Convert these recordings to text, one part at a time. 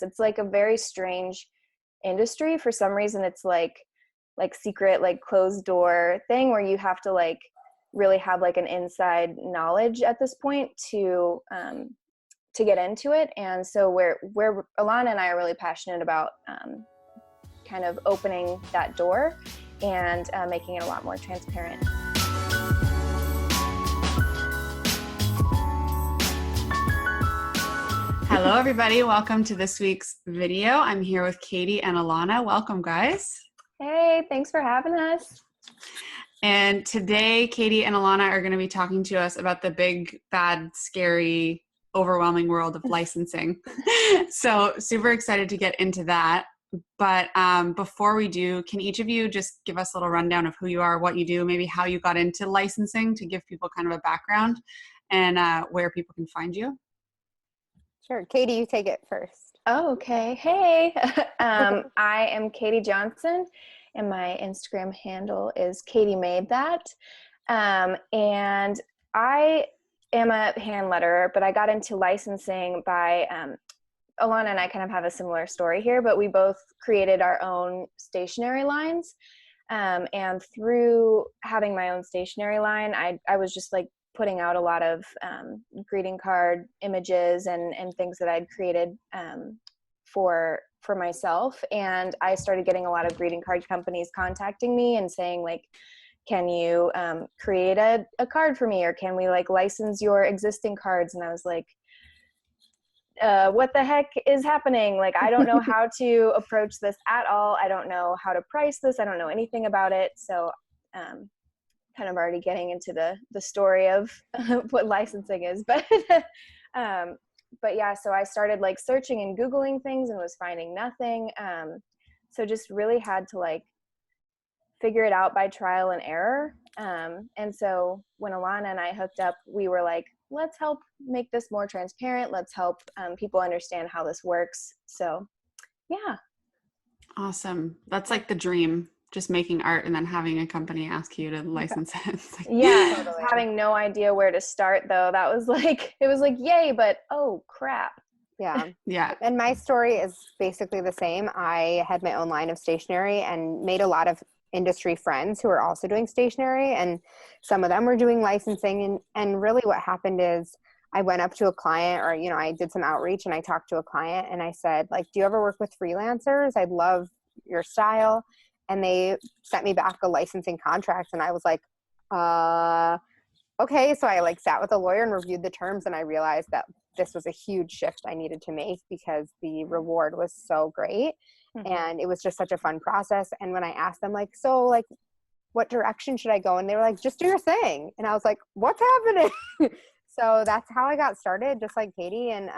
It's like a very strange industry. For some reason, it's like secret, like closed door thing where you have to like really have like an inside knowledge at this point to get into it. And so where Ilana and I are really passionate about kind of opening that door and making it a lot more transparent. Hello, everybody. Welcome to this week's video. I'm here with Katie and Ilana. Welcome, guys. Hey, thanks for having us. And today, Katie and Ilana are going to be talking to us about the big, bad, scary, overwhelming world of licensing. So super excited to get into that. But before we do, can each of you just give us a little rundown of who you are, what you do, maybe how you got into licensing to give people kind of a background and where people can find you? Sure. Katie, you take it first. Oh, okay. Hey, I am Katie Johnson, and my Instagram handle is Katie Made That. And I am a hand letterer, but I got into licensing by Ilana and I kind of have a similar story here, but we both created our own stationery lines. And through having my own stationery line, I was just like putting out a lot of greeting card images and things that I'd created for myself. And I started getting a lot of greeting card companies contacting me and saying like, can you create a card for me? Or can we like license your existing cards? And I was like, what the heck is happening? Like, I don't know how to approach this at all. I don't know how to price this. I don't know anything about it. So kind of already getting into the story of what licensing is, but yeah, so I started like searching and Googling things and was finding nothing. So just really had to like figure it out by trial and error. And so when Ilana and I hooked up, we were like, let's help make this more transparent. Let's help people understand how this works. So yeah. Awesome. That's like the dream. Just making art and then having a company ask you to license it. Yeah, totally. Having no idea where to start though. That was like, it was like, yay, but oh crap. Yeah. Yeah. And my story is basically the same. I had my own line of stationery and made a lot of industry friends who were also doing stationery, and some of them were doing licensing. And really what happened is I went up to a client, or, you know, I did some outreach and I talked to a client and I said, like, do you ever work with freelancers? I'd love your style. And they sent me back a licensing contract. And I was like, okay. So I like sat with a lawyer and reviewed the terms. And I realized that this was a huge shift I needed to make because the reward was so great. Mm-hmm. And it was just such a fun process. And when I asked them like, so like, what direction should I go? And they were like, just do your thing. And I was like, what's happening? So that's how I got started, just like Katie. And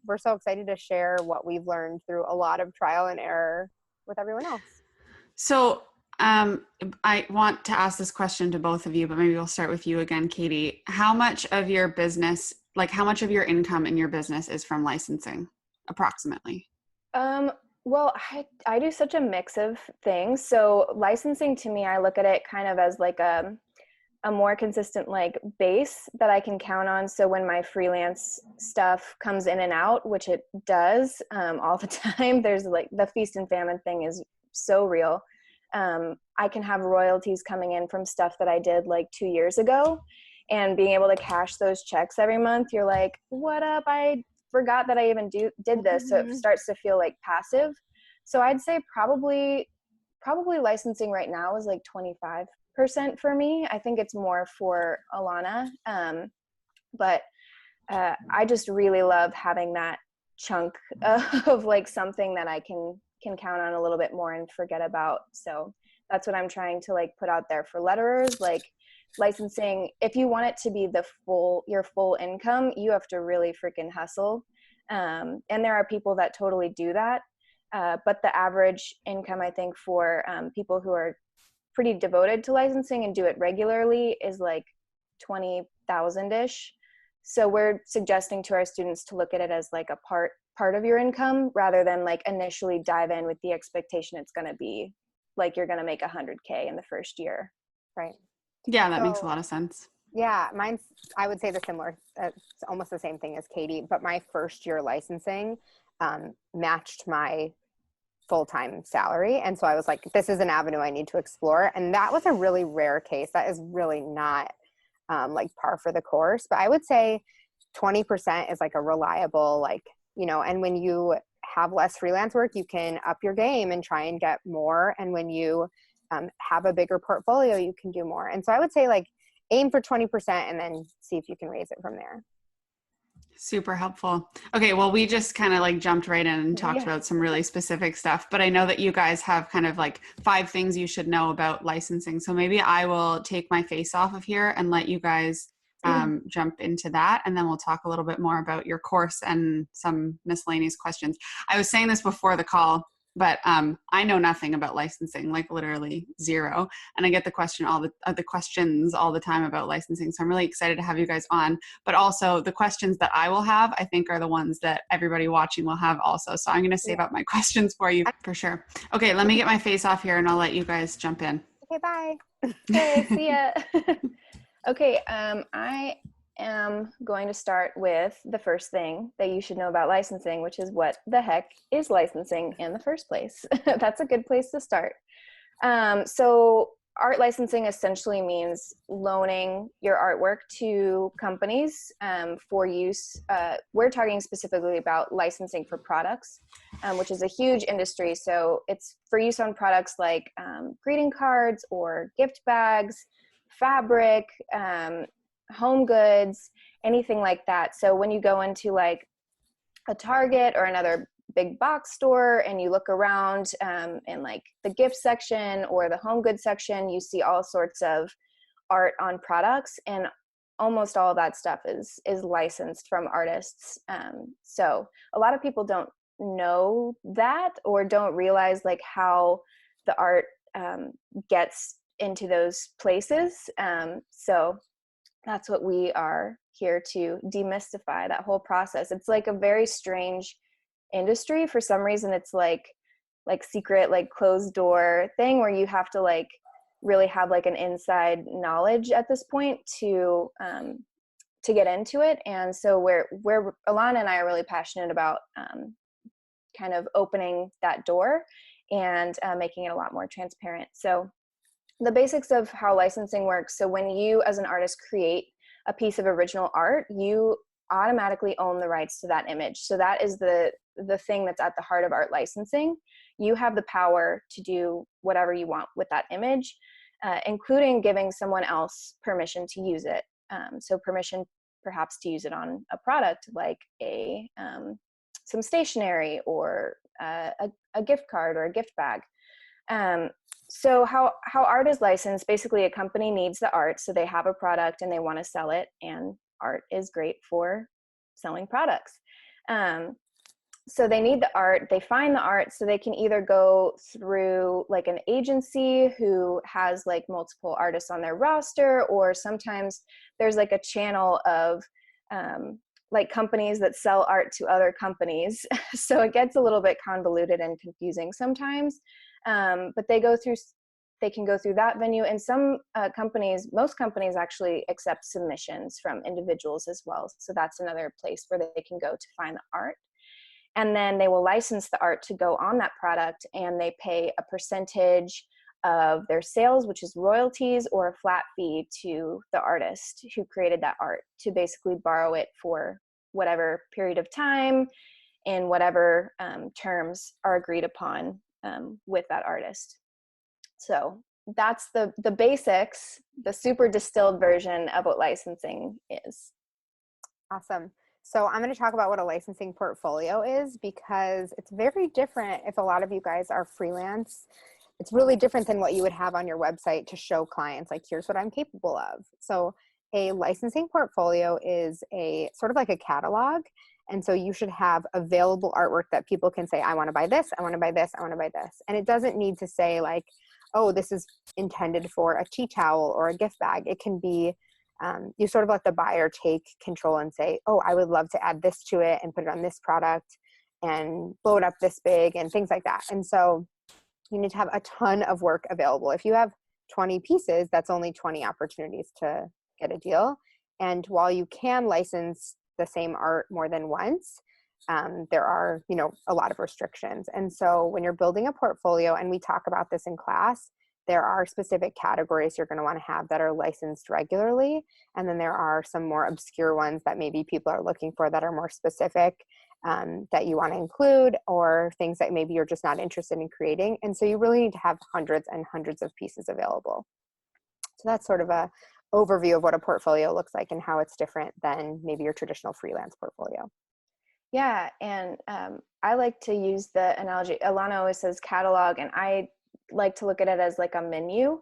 we're so excited to share what we've learned through a lot of trial and error with everyone else. So I want to ask this question to both of you, but maybe we'll start with you again, Katie. How much of your business, like how much of your income in your business is from licensing, approximately? Well, I do such a mix of things. So licensing to me, I look at it kind of as like a more consistent like base that I can count on. So when my freelance stuff comes in and out, which it does all the time, there's like the feast and famine thing is so real. I can have royalties coming in from stuff that I did like 2 years ago, and being able to cash those checks every month. You're like, what up? I forgot that I even did this. So it starts to feel like passive. So I'd say probably licensing right now is like 25% for me. I think it's more for Ilana. But I just really love having that chunk of like something that I can count on a little bit more and forget about. So that's what I'm trying to like put out there for letterers. Like licensing, if you want it to be your full income, you have to really freaking hustle. And there are people that totally do that. But the average income, I think, for people who are pretty devoted to licensing and do it regularly is like 20,000-ish. So we're suggesting to our students to look at it as like a part of your income rather than like initially dive in with the expectation it's going to be like you're going to make 100K in the first year. Right. Yeah, that makes a lot of sense. Yeah, I would say it's almost the same thing as Katie, but my first year licensing, matched my full-time salary. And so I was like, this is an avenue I need to explore. And that was a really rare case. That is really not like par for the course. But I would say 20% is like a reliable, like, you know, and when you have less freelance work, you can up your game and try and get more. And when you have a bigger portfolio, you can do more. And so I would say like aim for 20% and then see if you can raise it from there. Super helpful. Okay, well, we just kind of like jumped right in and talked about some really specific stuff, but I know that you guys have kind of like 5 things you should know about licensing. So maybe I will take my face off of here and let you guys jump into that. And then we'll talk a little bit more about your course and some miscellaneous questions. I was saying this before the call, but I know nothing about licensing, like literally zero. And I get the questions all the time about licensing. So I'm really excited to have you guys on. But also the questions that I will have, I think are the ones that everybody watching will have also. So I'm going to save up my questions for you for sure. Okay, let me get my face off here and I'll let you guys jump in. Okay, bye. Okay, see ya. Okay, I am going to start with the first thing that you should know about licensing, which is what the heck is licensing in the first place. That's a good place to start. So art licensing essentially means loaning your artwork to companies for use. We're talking specifically about licensing for products, which is a huge industry. So it's for use on products like greeting cards or gift bags, fabric, home goods, anything like that. So when you go into like a Target or another big box store and you look around in like the gift section or the home goods section, you see all sorts of art on products, and almost all of that stuff is licensed from artists. So a lot of people don't know that or don't realize like how the art gets into those places. So that's what we are here to demystify, that whole process. It's like a very strange industry. For some reason, it's like secret, like closed door thing where you have to like really have like an inside knowledge at this point to get into it. And so where Ilana and I are really passionate about kind of opening that door and making it a lot more transparent. So the basics of how licensing works. So when you as an artist create a piece of original art, you automatically own the rights to that image. So that is the thing that's at the heart of art licensing. You have the power to do whatever you want with that image, including giving someone else permission to use it. So permission perhaps to use it on a product like some stationery or a gift card or a gift bag. So how art is licensed, basically a company needs the art, so they have a product and they want to sell it, and art is great for selling products. So they need the art, they find the art, so they can either go through like an agency who has like multiple artists on their roster, or sometimes there's like a channel of like companies that sell art to other companies. So it gets a little bit convoluted and confusing sometimes. But they can go through that venue, and some most companies actually accept submissions from individuals as well. So that's another place where they can go to find the art. And then they will license the art to go on that product, and they pay a percentage of their sales, which is royalties, or a flat fee to the artist who created that art to basically borrow it for whatever period of time and whatever terms are agreed upon with that artist. So that's the basics, the super distilled version of what licensing is. Awesome. So I'm going to talk about what a licensing portfolio is, because it's very different. If a lot of you guys are freelance, it's really different than what you would have on your website to show clients, like, here's what I'm capable of. So a licensing portfolio is a sort of like a catalog. And so you should have available artwork that people can say, I want to buy this, I want to buy this, I want to buy this. And it doesn't need to say like, oh, this is intended for a tea towel or a gift bag. It can be, you sort of let the buyer take control and say, oh, I would love to add this to it and put it on this product and blow it up this big and things like that. And so you need to have a ton of work available. If you have 20 pieces, that's only 20 opportunities to get a deal. And while you can license the same art more than once, there are, a lot of restrictions. And so when you're building a portfolio, and we talk about this in class, there are specific categories you're going to want to have that are licensed regularly. And then there are some more obscure ones that maybe people are looking for that are more specific, that you want to include, or things that maybe you're just not interested in creating. And so you really need to have hundreds and hundreds of pieces available. So that's sort of a overview of what a portfolio looks like and how it's different than maybe your traditional freelance portfolio. Yeah, and I like to use the analogy, Ilana always says catalog, and I like to look at it as like a menu.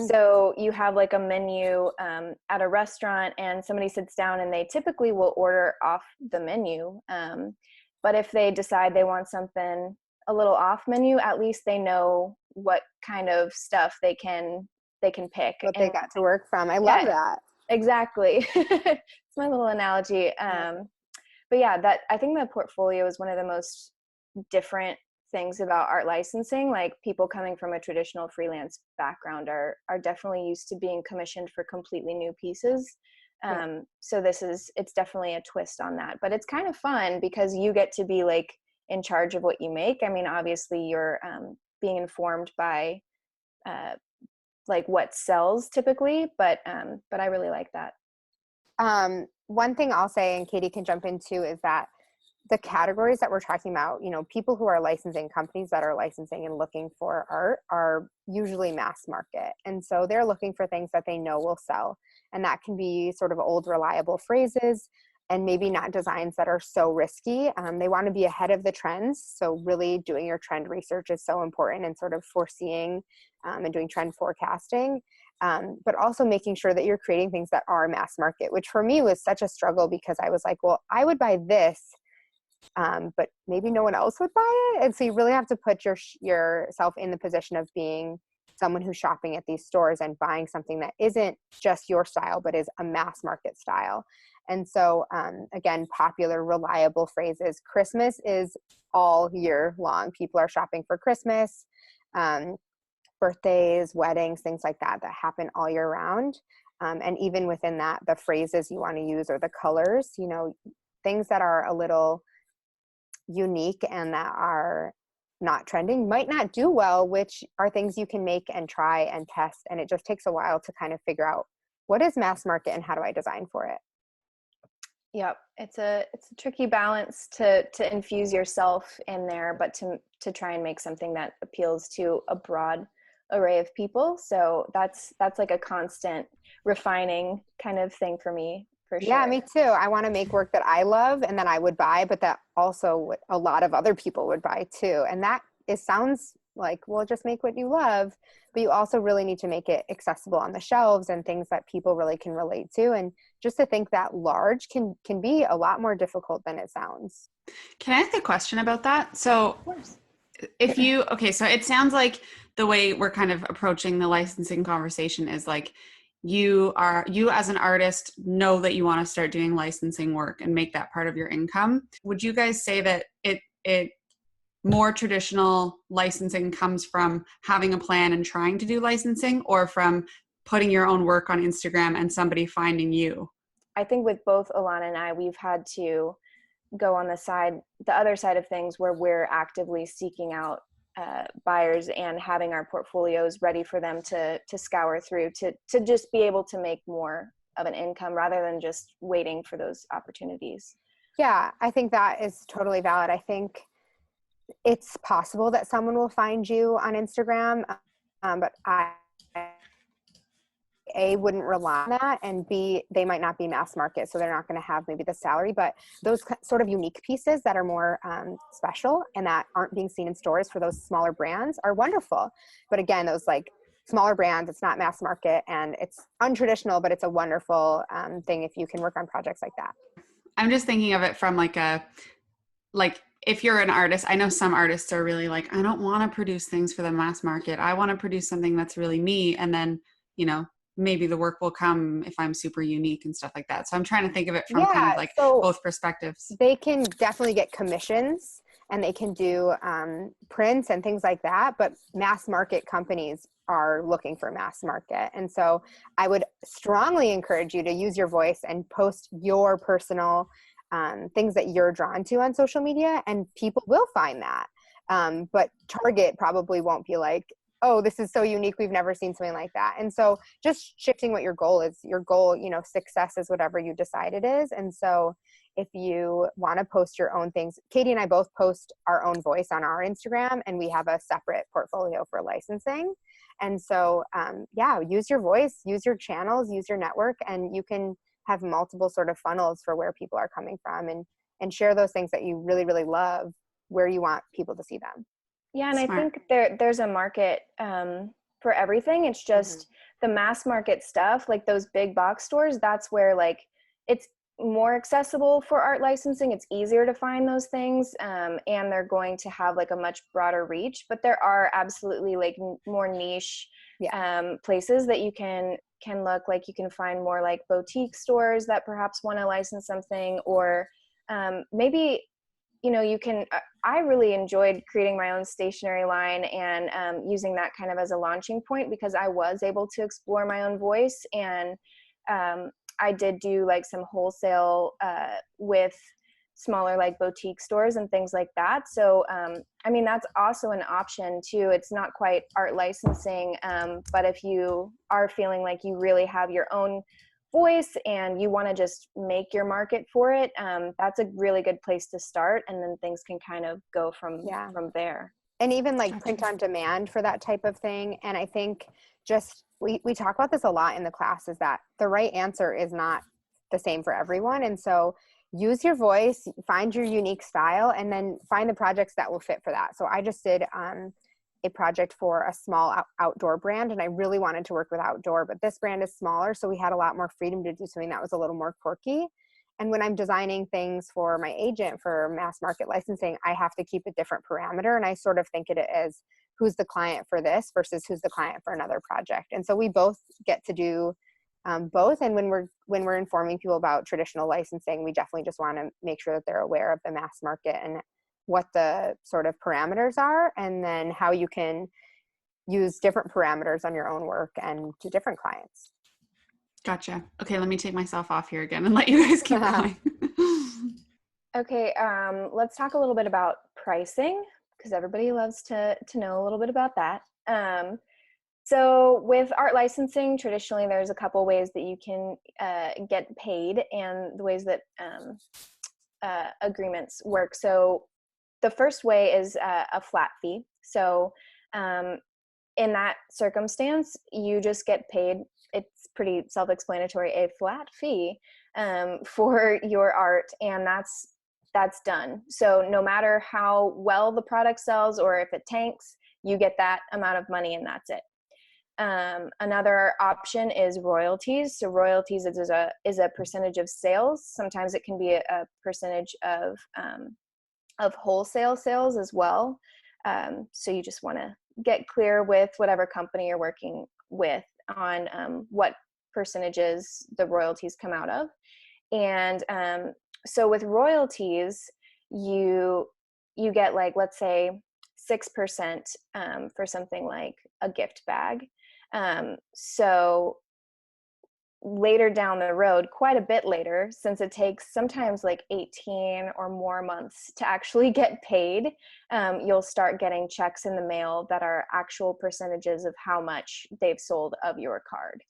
So you have like a menu at a restaurant, and somebody sits down and they typically will order off the menu. But if they decide they want something a little off menu, at least they know what kind of stuff they can pick. What they got to work from. I love that. Exactly. It's my little analogy. But yeah, that I think the portfolio is one of the most different things about art licensing. Like, people coming from a traditional freelance background are definitely used to being commissioned for completely new pieces. So it's definitely a twist on that, but it's kind of fun because you get to be like in charge of what you make. I mean, obviously you're being informed by like what sells typically, but I really like that. One thing I'll say, and Katie can jump into, is that the categories that we're talking about, people who are licensing, companies that are licensing and looking for art, are usually mass market. And so they're looking for things that they know will sell. And that can be sort of old, reliable phrases, and maybe not designs that are so risky. They want to be ahead of the trends. So really doing your trend research is so important, and sort of foreseeing and doing trend forecasting. But also making sure that you're creating things that are mass market, which for me was such a struggle, because I was like, well, I would buy this, but maybe no one else would buy it. And so you really have to put yourself in the position of being someone who's shopping at these stores and buying something that isn't just your style, but is a mass market style. And so, again, popular, reliable phrases. Christmas is all year long. People are shopping for Christmas, birthdays, weddings, things like that happen all year round. And even within that, the phrases you want to use, or the colors, things that are a little unique and that are not trending might not do well, which are things you can make and try and test. And it just takes a while to kind of figure out what is mass market and how do I design for it. Yep, it's a tricky balance to infuse yourself in there, but to try and make something that appeals to a broad array of people. So that's like a constant refining kind of thing for me, for sure. Yeah, me too. I want to make work that I love and that I would buy, but that also a lot of other people would buy too. And that sounds like, well, just make what you love, but you also really need to make it accessible on the shelves and things that people really can relate to. And just to think that large can be a lot more difficult than it sounds. Can I ask a question about that? So so it sounds like the way we're kind of approaching the licensing conversation is like, you as an artist know that you want to start doing licensing work and make that part of your income. Would you guys say that it more traditional licensing comes from having a plan and trying to do licensing, or from putting your own work on Instagram and somebody finding you? I think with both Ilana and I, we've had to go on the other side of things, where we're actively seeking out buyers and having our portfolios ready for them to scour through, to just be able to make more of an income rather than just waiting for those opportunities. Yeah, I think that is totally valid. I think it's possible that someone will find you on Instagram, but I wouldn't rely on that, and B, they might not be mass market, so they're not going to have maybe the salary, but those sort of unique pieces that are more special and that aren't being seen in stores for those smaller brands are wonderful. But again, those like smaller brands, it's not mass market and it's untraditional, but it's a wonderful thing if you can work on projects like that. I'm just thinking of it from if you're an artist, I know some artists are really like, I don't want to produce things for the mass market. I want to produce something that's really me. And then, maybe the work will come if I'm super unique and stuff like that. So I'm trying to think of it from kind of like both perspectives. They can definitely get commissions and they can do prints and things like that, but mass market companies are looking for mass market. And so I would strongly encourage you to use your voice and post your personal things that you're drawn to on social media, and people will find that. But Target probably won't be like, oh, this is so unique, we've never seen something like that. And so just shifting what your goal is. Your goal, success is whatever you decide it is. And so if you want to post your own things, Katie and I both post our own voice on our Instagram, and we have a separate portfolio for licensing. And so, use your voice, use your channels, use your network, and you can have multiple sort of funnels for where people are coming from, and share those things that you really, really love where you want people to see them. Yeah, and Smart. I think there's a market for everything. It's just the mass market stuff, like those big box stores, that's where like it's more accessible for art licensing. It's easier to find those things, and they're going to have like a much broader reach. But there are absolutely like more niche places that you can look. Like you can find more like boutique stores that perhaps want to license something, or maybe you can, I really enjoyed creating my own stationery line and using that kind of as a launching point, because I was able to explore my own voice. And I did do like some wholesale with smaller like boutique stores and things like that. So, that's also an option too. It's not quite art licensing, but if you are feeling like you really have your own voice and you want to just make your market for it, that's a really good place to start, and then things can kind of go from there. And even like print on demand for that type of thing. And I think just we talk about this a lot in the class, is that the right answer is not the same for everyone. And so use your voice, find your unique style, and then find the projects that will fit for that. So I just did a project for a small outdoor brand, and I really wanted to work with outdoor, but this brand is smaller, so we had a lot more freedom to do something that was a little more quirky. And when I'm designing things for my agent for mass market licensing, I have to keep a different parameter, and I sort of think of it as who's the client for this versus who's the client for another project. And so we both get to do both. And when we're informing people about traditional licensing, we definitely just want to make sure that they're aware of the mass market and what the sort of parameters are, and then how you can use different parameters on your own work and to different clients. Gotcha. Okay, let me take myself off here again and let you guys keep going. Okay, let's talk a little bit about pricing, because everybody loves to know a little bit about that. So with art licensing, traditionally there's a couple ways that you can get paid, and the ways that agreements work. So the first way is a flat fee. So in that circumstance, you just get paid, it's pretty self-explanatory, a flat fee for your art, and that's done. So no matter how well the product sells or if it tanks, you get that amount of money, and that's it. Another option is royalties. So royalties is a percentage of sales. Sometimes it can be a percentage of wholesale sales as well. So you just want to get clear with whatever company you're working with on what percentages the royalties come out of. And so with royalties, you get like, let's say 6% for something like a gift bag. So later down the road, quite a bit later, since it takes sometimes like 18 or more months to actually get paid, you'll start getting checks in the mail that are actual percentages of how much they've sold of your card.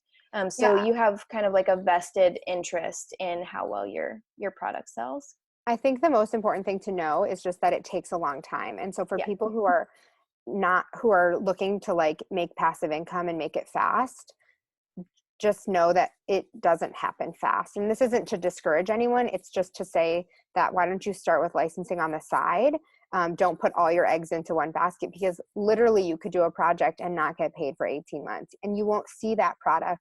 So you have kind of like a vested interest in how well your product sells. I think the most important thing to know is just that it takes a long time. And so for people who are looking to like make passive income and make it fast, just know that it doesn't happen fast. And this isn't to discourage anyone. It's just to say that why don't you start with licensing on the side? Don't put all your eggs into one basket, because literally you could do a project and not get paid for 18 months. And you won't see that product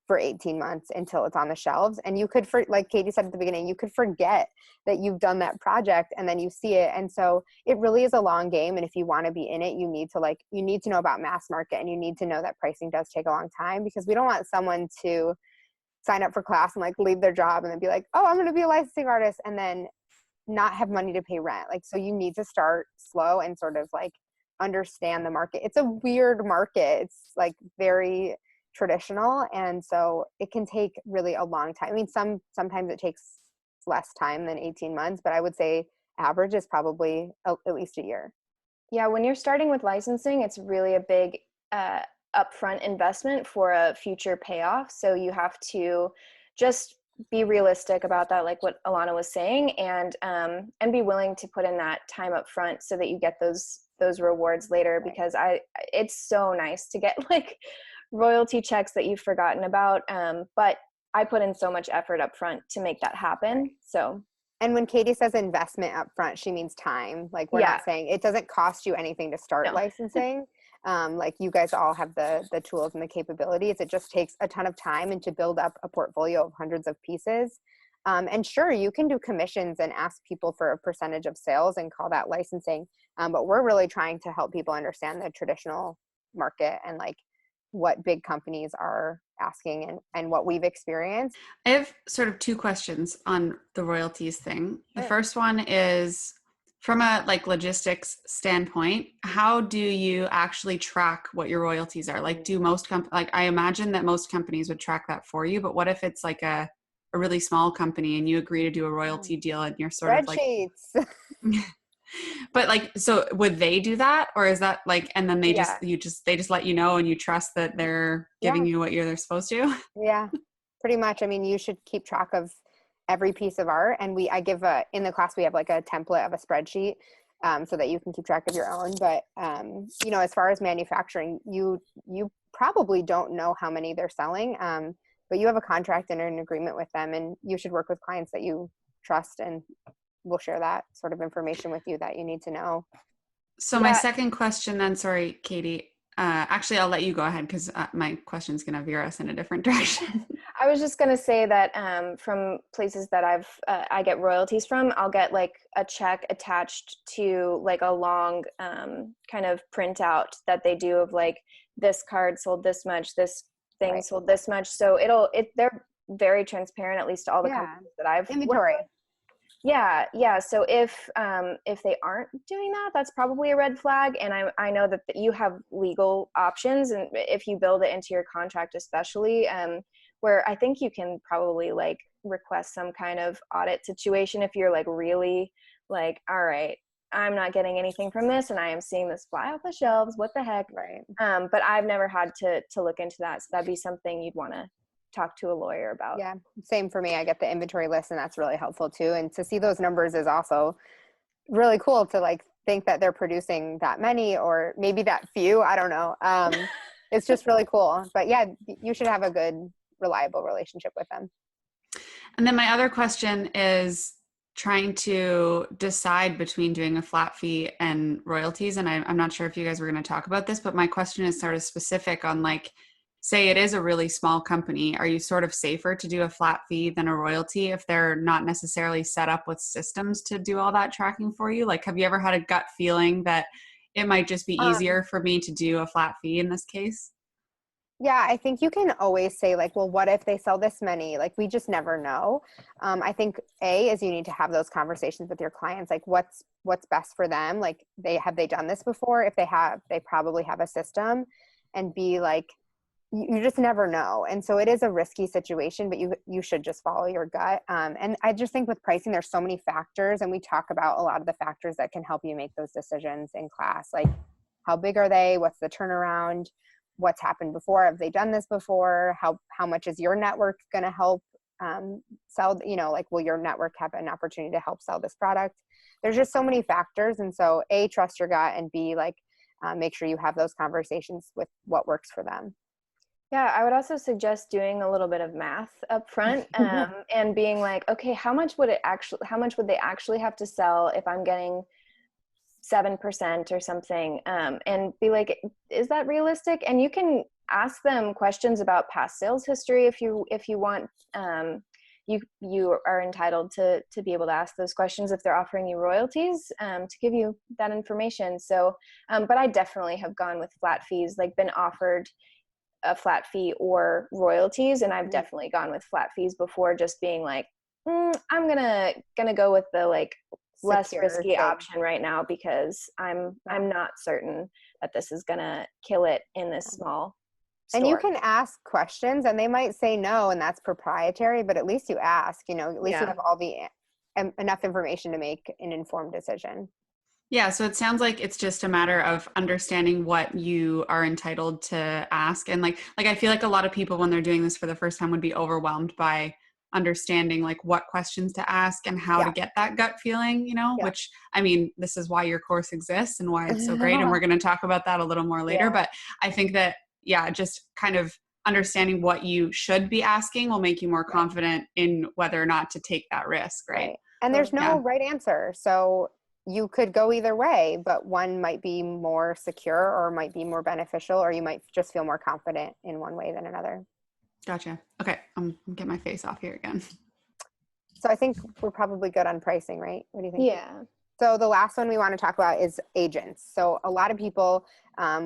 for 18 months until it's on the shelves. And you could, like Katie said at the beginning, you could forget that you've done that project, and then you see it. And so it really is a long game. And if you want to be in it, you need to know about mass market, and you need to know that pricing does take a long time, because we don't want someone to sign up for class and like leave their job and then be like, oh, I'm going to be a licensing artist, and then not have money to pay rent. Like, so you need to start slow and sort of like understand the market. It's a weird market. It's like very traditional. And so it can take really a long time. I mean, sometimes it takes less time than 18 months, but I would say average is probably at least a year. Yeah, when you're starting with licensing, it's really a big upfront investment for a future payoff. So you have to just be realistic about that, like what Ilana was saying, and be willing to put in that time up front so that you get those rewards later. Right. Because it's so nice to get like royalty checks that you've forgotten about, but I put in so much effort up front to make that happen. Right. So. And when Katie says investment up front, she means time. Like, we're not saying it doesn't cost you anything to start licensing. Like, you guys all have the tools and the capabilities. It just takes a ton of time and to build up a portfolio of hundreds of pieces. And sure, you can do commissions and ask people for a percentage of sales and call that licensing. But we're really trying to help people understand the traditional market and like what big companies are asking and what we've experienced. I have sort of two questions on the royalties thing. The first one is, from a like logistics standpoint, how do you actually track what your royalties are? Like, do most like, I imagine that most companies would track that for you, but what if it's like a really small company and you agree to do a royalty deal and you're sort of like spreadsheets. But like, so would they do that, or is that like, and then they Yeah. they just let you know and you trust that they're giving you what they're supposed to? Yeah, pretty much. I mean, you should keep track of every piece of art. And I give in the class, we have like a template of a spreadsheet so that you can keep track of your own. But, you know, as far as manufacturing, you probably don't know how many they're selling, but you have a contract and an agreement with them, and you should work with clients that you trust, and we'll share that sort of information with you that you need to know. So my second question then, sorry, Katie, actually, I'll let you go ahead because my question is going to veer us in a different direction. I was just going to say that from places that I get royalties from, I'll get like a check attached to like a long kind of printout that they do of like, this card sold this much, this thing sold this much. So they're very transparent, at least to all the companies that I've inventory. Yeah. So if they aren't doing that, that's probably a red flag. And I know that you have legal options, and if you build it into your contract, especially, where I think you can probably like request some kind of audit situation if you're like really like, all right, I'm not getting anything from this, and I am seeing this fly off the shelves. What the heck? Right. But I've never had to look into that, so that'd be something you'd want to talk to a lawyer about. Yeah, same for me. I get the inventory list, and that's really helpful too. And to see those numbers is also really cool, to like think that they're producing that many, or maybe that few, I don't know. It's just really cool. But yeah, you should have a good, reliable relationship with them. And then my other question is trying to decide between doing a flat fee and royalties. And I'm not sure if you guys were going to talk about this, but my question is sort of specific on like, say it is a really small company, are you sort of safer to do a flat fee than a royalty if they're not necessarily set up with systems to do all that tracking for you? Like, have you ever had a gut feeling that it might just be easier for me to do a flat fee in this case? Yeah, I think you can always say like, well, what if they sell this many? Like, we just never know. I think is you need to have those conversations with your clients. Like, what's best for them? Like, have they done this before? If they have, they probably have a system. And B, like, you just never know. And so it is a risky situation, but you should just follow your gut. And I just think with pricing, there's so many factors, and we talk about a lot of the factors that can help you make those decisions in class. Like, how big are they? What's the turnaround? What's happened before? Have they done this before? How much is your network going to help sell? You know, like, will your network have an opportunity to help sell this product? There's just so many factors. And so A, trust your gut, and B, like, make sure you have those conversations with what works for them. Yeah, I would also suggest doing a little bit of math up front, and being like, okay, how much would they actually have to sell if I'm getting 7% or something? And be like, is that realistic? And you can ask them questions about past sales history if you want. You are entitled to be able to ask those questions if they're offering you royalties, to give you that information. So, but I definitely have gone with flat fees, like been offered a flat fee or royalties, and I've definitely gone with flat fees before, just being like, I'm gonna go with the like less risky option right now, because I'm not certain that this is gonna kill it in this small And you store. can ask questions and they might say no, and that's proprietary, but at least you ask, at least you have all the enough information to make an informed decision. Yeah, so it sounds like it's just a matter of understanding what you are entitled to ask. And like I feel like a lot of people when they're doing this for the first time would be overwhelmed by understanding like what questions to ask and how to get that gut feeling, which I mean, this is why your course exists and why it's so great. And we're going to talk about that a little more later. But I think that, just kind of understanding what you should be asking will make you more confident in whether or not to take that risk. Right. And there's no right answer. So you could go either way, but one might be more secure or might be more beneficial, or you might just feel more confident in one way than another. Gotcha. Okay. I'm getting my face off here again. So I think we're probably good on pricing, right? What do you think? Yeah. So the last one we want to talk about is agents. So a lot of people,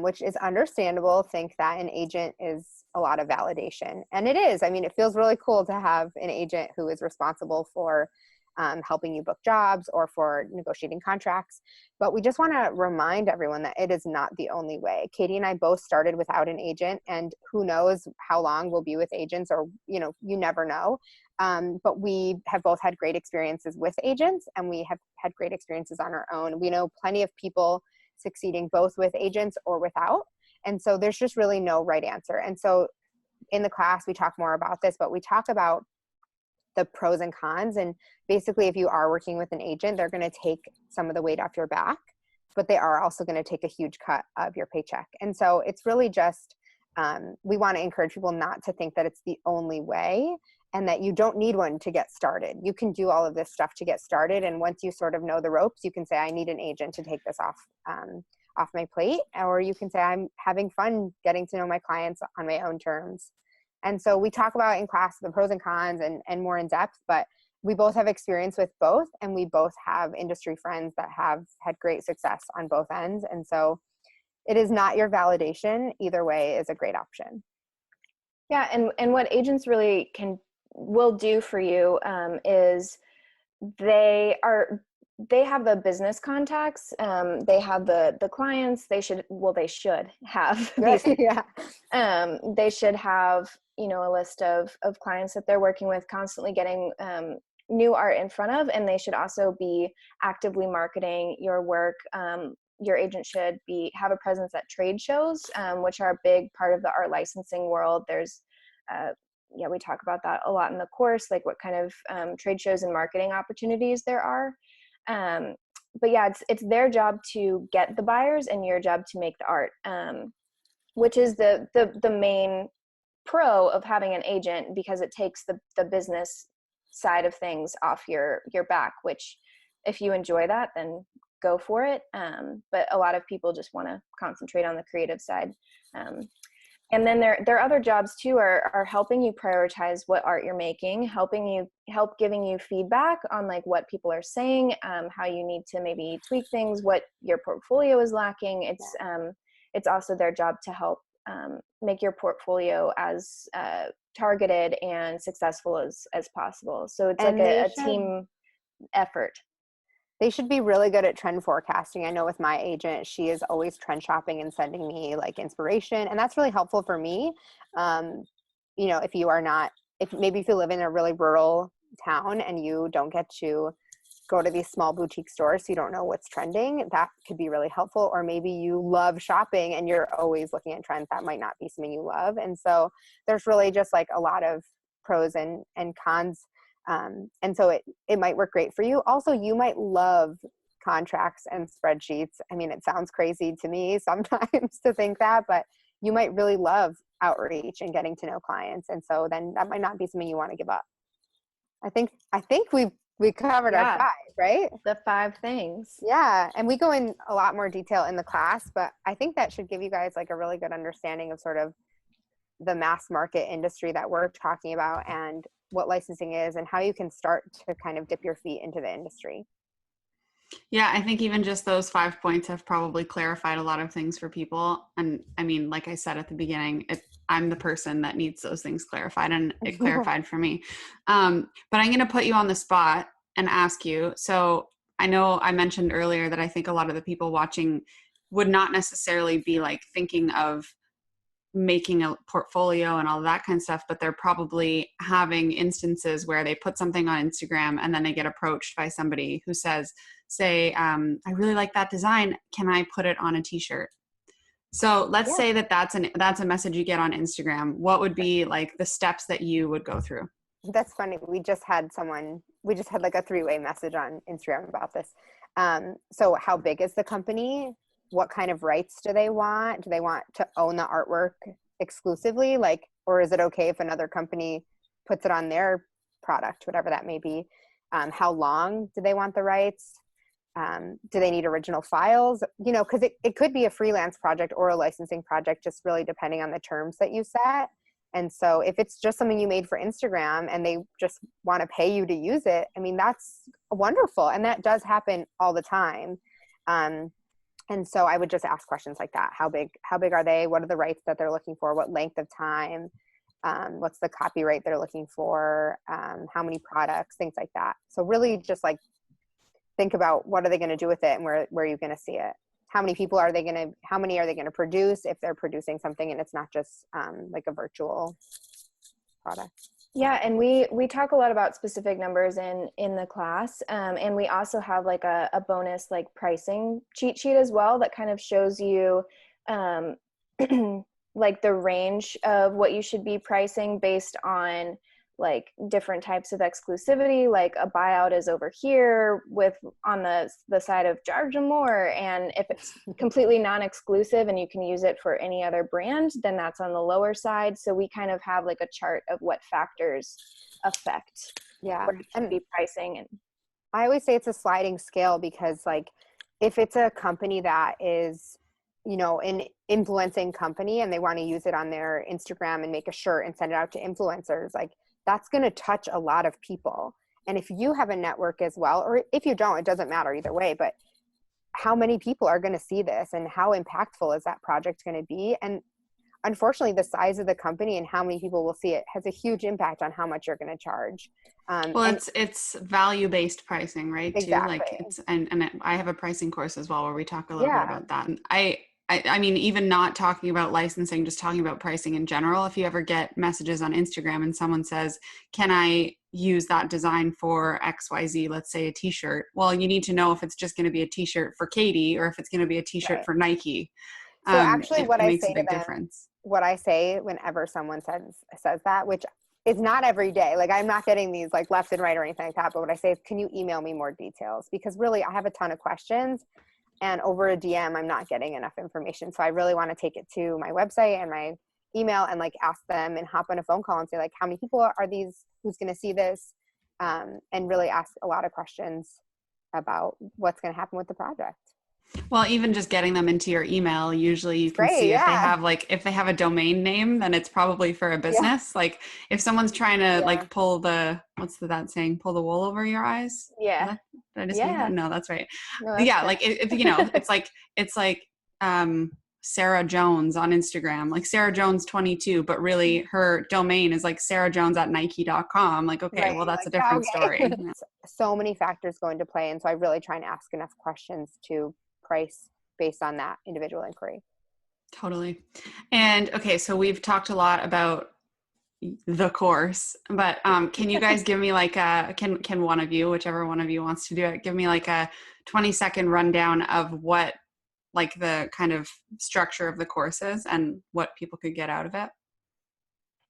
which is understandable, think that an agent is a lot of validation. And it is. I mean, it feels really cool to have an agent who is responsible for helping you book jobs or for negotiating contracts. But we just want to remind everyone that it is not the only way. Katie and I both started without an agent, and who knows how long we'll be with agents, or, you never know. But we have both had great experiences with agents, and we have had great experiences on our own. We know plenty of people succeeding both with agents or without. And so there's just really no right answer. And so in the class, we talk more about this, but we talk about the pros and cons. And basically, if you are working with an agent, they're going to take some of the weight off your back, but they are also going to take a huge cut of your paycheck. And so it's really just, we want to encourage people not to think that it's the only way and that you don't need one to get started. You can do all of this stuff to get started. And once you sort of know the ropes, you can say, I need an agent to take this off my plate. Or you can say, I'm having fun getting to know my clients on my own terms. And so we talk about in class the pros and cons and more in depth, but we both have experience with both, and we both have industry friends that have had great success on both ends. And so it is not your validation. Either way is a great option. Yeah. And what agents really will do for you is they have the business contacts. They have the clients. They should have these. They should have, a list of clients that they're working with, constantly getting new art in front of, and they should also be actively marketing your work. Your agent should have a presence at trade shows, which are a big part of the art licensing world. There's we talk about that a lot in the course, like what kind of trade shows and marketing opportunities there are. But yeah, it's their job to get the buyers and your job to make the art, which is the main pro of having an agent, because it takes the business side of things off your back, which if you enjoy that, then go for it. But a lot of people just want to concentrate on the creative side. And then their other jobs too are helping you prioritize what art you're making, giving you feedback on like what people are saying, how you need to maybe tweak things, what your portfolio is lacking. It's also their job to help make your portfolio as targeted and successful as possible. So it's like a team effort. They should be really good at trend forecasting. I know with my agent, she is always trend shopping and sending me like inspiration. And that's really helpful for me. If you live in a really rural town and you don't get to go to these small boutique stores, so you don't know what's trending, that could be really helpful. Or maybe you love shopping and you're always looking at trends. That might not be something you love. And so there's really just like a lot of pros and cons. And so it might work great for you. Also, you might love contracts and spreadsheets. I mean, it sounds crazy to me sometimes to think that, but you might really love outreach and getting to know clients. And so then that might not be something you want to give up. I think we covered our 5, right? The 5 things. Yeah. And we go in a lot more detail in the class, but I think that should give you guys like a really good understanding of sort of the mass market industry that we're talking about and what licensing is and how you can start to kind of dip your feet into the industry. Yeah, I think even just those 5 points have probably clarified a lot of things for people. And I mean, like I said at the beginning, I'm the person that needs those things clarified, and it clarified for me. But I'm going to put you on the spot and ask you. So I know I mentioned earlier that I think a lot of the people watching would not necessarily be like thinking of making a portfolio and all that kind of stuff, but they're probably having instances where they put something on Instagram and then they get approached by somebody who says, I really like that design. Can I put it on a t-shirt? So let's say that's a message you get on Instagram. What would be like the steps that you would go through? That's funny. We just had like a 3-way message on Instagram about this. So how big is the company? What kind of rights do they want? Do they want to own the artwork exclusively? Or is it okay if another company puts it on their product, whatever that may be? How long do they want the rights? Do they need original files? Because it could be a freelance project or a licensing project, just really depending on the terms that you set. And so if it's just something you made for Instagram and they just want to pay you to use it, I mean, that's wonderful. And that does happen all the time. And so I would just ask questions like that. How big are they? What are the rights that they're looking for? What length of time? What's the copyright they're looking for? How many products? Things like that. So really just like think about what are they going to do with it and where are you going to see it? How many are they going to produce if they're producing something and it's not just like a virtual product? Yeah, and we talk a lot about specific numbers in the class, and we also have like a bonus like pricing cheat sheet as well that kind of shows you like the range of what you should be pricing based on like different types of exclusivity. Like a buyout is over here with on the side of charge more, and if it's completely non-exclusive and you can use it for any other brand, then that's on the lower side. So we kind of have like a chart of what factors affect where it should be pricing. And I always say it's a sliding scale, because like if it's a company that is an influencing company and they want to use it on their Instagram and make a shirt and send it out to influencers, like that's going to touch a lot of people. And if you have a network as well, or if you don't, it doesn't matter either way, but how many people are going to see this and how impactful is that project going to be? And unfortunately, the size of the company and how many people will see it has a huge impact on how much you're going to charge. It's value-based pricing, right? Exactly. Too. Like I have a pricing course as well where we talk a little bit about that. And I mean, even not talking about licensing, just talking about pricing in general. If you ever get messages on Instagram and someone says, can I use that design for XYZ, let's say a t-shirt? Well, you need to know if it's just going to be a t-shirt for Katie or if it's going to be a t-shirt for Nike. So actually it makes a big difference. What I say whenever someone says that, which is not every day, like I'm not getting these like left and right or anything like that, but what I say is, can you email me more details? Because really I have a ton of questions. And over a DM, I'm not getting enough information. So I really want to take it to my website and my email and like ask them and hop on a phone call and say like, how many people are these, who's going to see this? And really ask a lot of questions about what's going to happen with the project. Well, even just getting them into your email, usually you can see if they have a domain name, then it's probably for a business. Yeah. Like if someone's trying to like pull the, that saying? Pull the wool over your eyes? Yeah. Did I just read that? No, that's right. No, that's like if it's like Sarah Jones on Instagram, like Sarah Jones 22, but really her domain is like sarahjones@nike.com. Like, okay, well that's like, a different story. Yeah. So many factors go into play. And so I really try and ask enough questions to price based on that individual inquiry. Totally. And okay, so we've talked a lot about the course, but can you guys give me like can one of you, whichever one of you wants to do it, give me like a 20-second rundown of what like the kind of structure of the course is and what people could get out of it?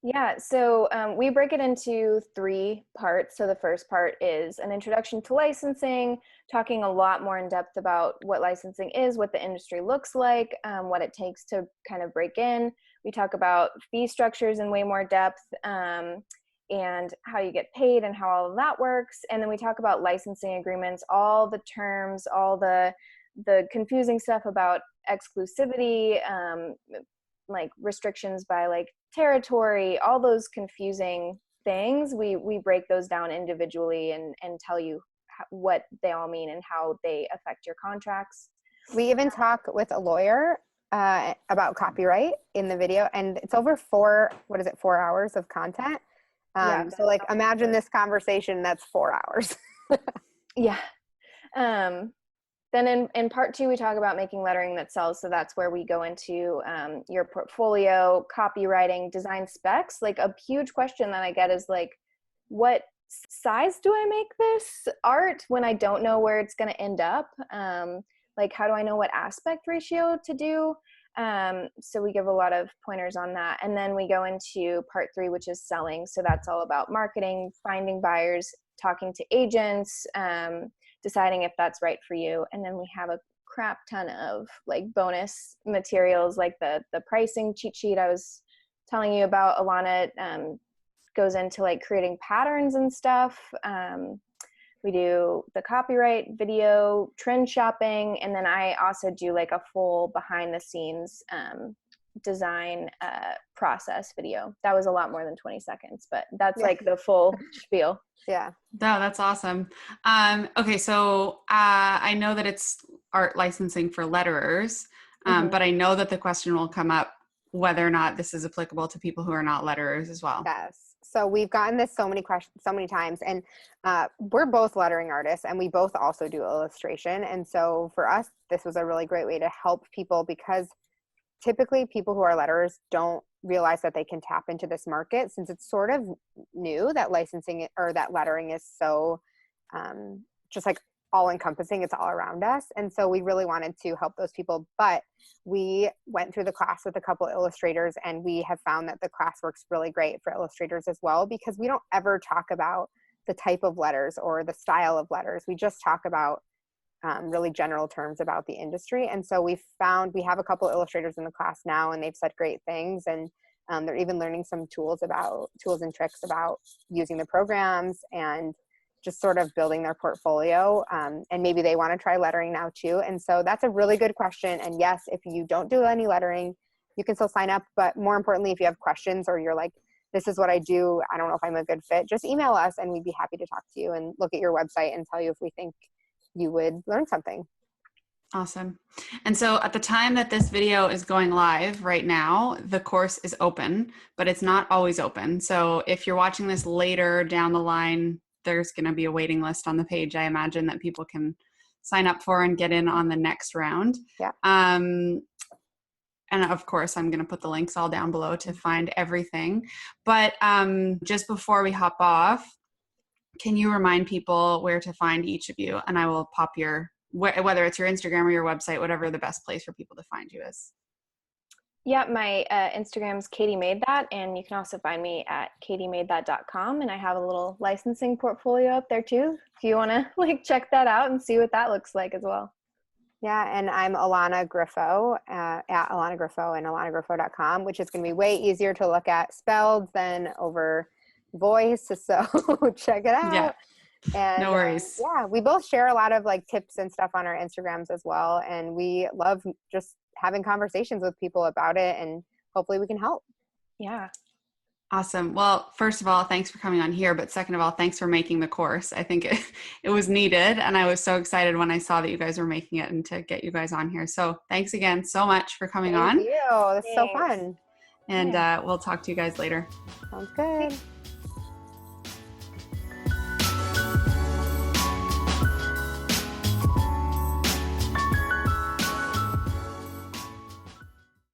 Yeah, so we break it into 3 parts. So the first part is an introduction to licensing, talking a lot more in depth about what licensing is, what the industry looks like, what it takes to kind of break in. We talk about fee structures in way more depth, and how you get paid and how all of that works. And then we talk about licensing agreements, all the terms, all the confusing stuff about exclusivity, like restrictions by like territory, all those confusing things. We break those down individually and tell you what they all mean and how they affect your contracts. We even talk with a lawyer about copyright in the video, and it's over 4 hours of content. So like imagine this conversation that's 4 hours. Yeah. Then in part 2, we talk about making lettering that sells. So that's where we go into your portfolio, copywriting, design specs. Like a huge question that I get is like, what size do I make this art when I don't know where it's going to end up? Like, how do I know what aspect ratio to do? So we give a lot of pointers on that. And then we go into part 3, which is selling. So that's all about marketing, finding buyers, talking to agents, deciding if that's right for you. And then we have a crap ton of like bonus materials, like the pricing cheat sheet I was telling you about. Ilana goes into like creating patterns and stuff. We do the copyright, video, trend shopping, and then I also do like a full behind the scenes design process video. That was a lot more than 20 seconds, but that's like the full spiel. Yeah. No, that's awesome. Okay, so I know that it's art licensing for letterers, but I know that the question will come up whether or not this is applicable to people who are not letterers as well. Yes. So we've gotten this so many questions, so many times, and we're both lettering artists, and we both also do illustration. And so for us, this was a really great way to help people, because typically people who are letterers don't realize that they can tap into this market, since it's sort of new that licensing or that lettering is so just like all encompassing. It's all around us. And so we really wanted to help those people, but we went through the class with a couple illustrators, and we have found that the class works really great for illustrators as well, because we don't ever talk about the type of letters or the style of letters. We just talk about really general terms about the industry. And so we have a couple illustrators in the class now, and they've said great things. And they're even learning some tools and tricks about using the programs and just sort of building their portfolio. And maybe they want to try lettering now too. And so that's a really good question. And yes, if you don't do any lettering, you can still sign up. But more importantly, if you have questions or you're like, this is what I do, I don't know if I'm a good fit, just email us and we'd be happy to talk to you and look at your website and tell you if we think you would learn something. Awesome. And so at the time that this video is going live right now, the course is open, but it's not always open. So if you're watching this later down the line, there's going to be a waiting list on the page, I imagine, that people can sign up for and get in on the next round. Yeah. And of course, I'm going to put the links all down below to find everything. But just before we hop off, can you remind people where to find each of you? And I will pop whether it's your Instagram or your website, whatever the best place for people to find you is. Yeah, my Instagram's Katie Made That, and you can also find me at katiemadethat.com, and I have a little licensing portfolio up there too, if you want to like check that out and see what that looks like as well. Yeah, and I'm Ilana Griffo at Ilana Griffo and ilanagriffo.com, which is going to be way easier to look at spelled than over voice, so check it out. Yeah. And no worries. Yeah, we both share a lot of like tips and stuff on our Instagrams as well, and we love just having conversations with people about it, and hopefully we can help. Yeah. Awesome. Well, first of all, thanks for coming on here, but second of all, thanks for making the course. I think it was needed, and I was so excited when I saw that you guys were making it and to get you guys on here. So thanks again so much for coming on. Thank you. It's so fun. And we'll talk to you guys later. Sounds good.